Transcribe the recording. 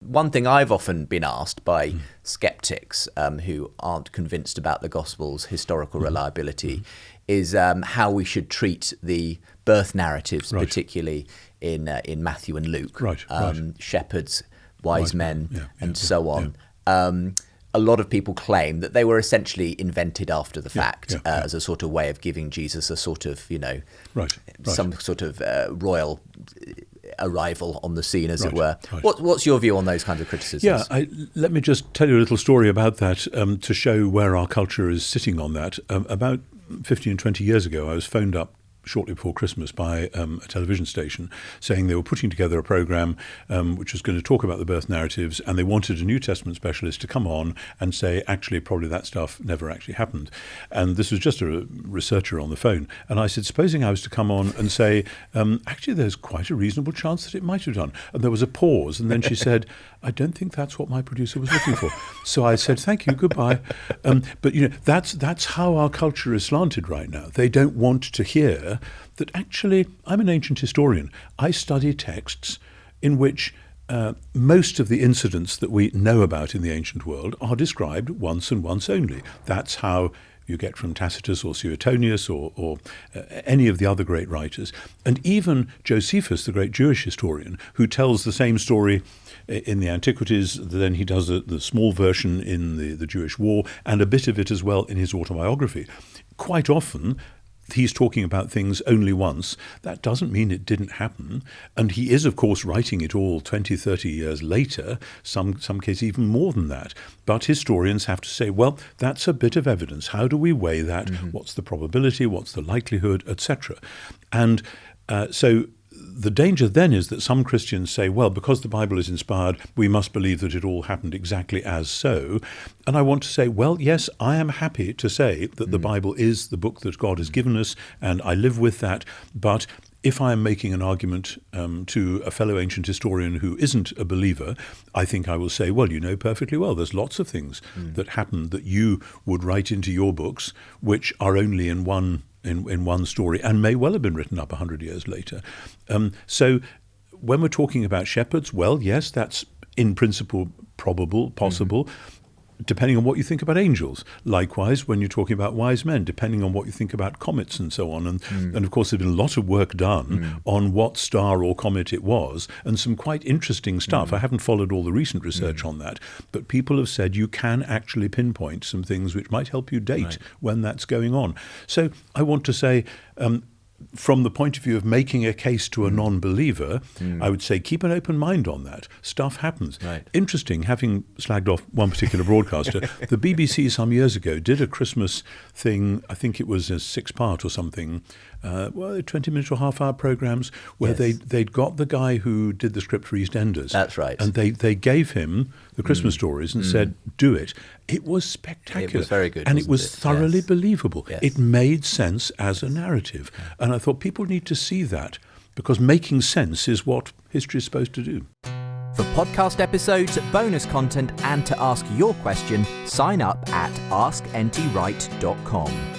one thing I've often been asked by skeptics who aren't convinced about the Gospel's historical reliability is how we should treat the birth narratives, particularly in Matthew and Luke. Shepherds, wise men, and so on. A lot of people claim that they were essentially invented after the fact as a sort of way of giving Jesus a sort of, some sort of royal arrival on the scene, as it were. What's your view on those kinds of criticisms? Let me just tell you a little story about that to show where our culture is sitting on that. About 15, 20 years ago, I was phoned up shortly before Christmas by a television station saying they were putting together a program which was going to talk about the birth narratives, and they wanted a New Testament specialist to come on and say, actually, probably that stuff never actually happened. And this was just a researcher on the phone. And I said, supposing I was to come on and say, actually, there's quite a reasonable chance that it might have done. And there was a pause. And then she said, I don't think that's what my producer was looking for. So I said, thank you, goodbye. But, that's how our culture is slanted right now. They don't want to hear that actually, I'm an ancient historian. I study texts in which most of the incidents that we know about in the ancient world are described once and once only. That's how you get from Tacitus or Suetonius or any of the other great writers. And even Josephus, the great Jewish historian, who tells the same story in the Antiquities, then he does the small version in the Jewish War, and a bit of it as well in his autobiography. Quite often, he's talking about things only once. That doesn't mean it didn't happen. And he is, of course, writing it all 20, 30 years later, some case even more than that. But historians have to say, well, that's a bit of evidence. How do we weigh that? What's the probability? What's the likelihood, etc.? And so the danger then is that some Christians say, well, because the Bible is inspired, we must believe that it all happened exactly as so. And I want to say, well, yes, I am happy to say that the Bible is the book that God has given us, and I live with that. But if I am making an argument to a fellow ancient historian who isn't a believer, I think I will say, well, you know perfectly well, there's lots of things that happened that you would write into your books, which are only in one story and may well have been written up 100 years later. So when we're talking about shepherds, well, yes, that's in principle probable, possible, depending on what you think about angels. Likewise, when you're talking about wise men, depending on what you think about comets and so on. And of course, there's been a lot of work done on what star or comet it was, and some quite interesting stuff. I haven't followed all the recent research on that, but people have said you can actually pinpoint some things which might help you date when that's going on. So I want to say, from the point of view of making a case to a non-believer, I would say keep an open mind on that. Stuff happens. Interesting, having slagged off one particular broadcaster, the BBC some years ago did a Christmas thing, I think it was a 6-part or something, 20-minute or half-hour programmes, where they'd got the guy who did the script for EastEnders. That's right. And they gave him the Christmas stories and said, do it. It was spectacular. It was very good, and it was thoroughly believable. It made sense as a narrative. And I thought people need to see that, because making sense is what history is supposed to do. For podcast episodes, bonus content, and to ask your question, sign up at askntwright.com.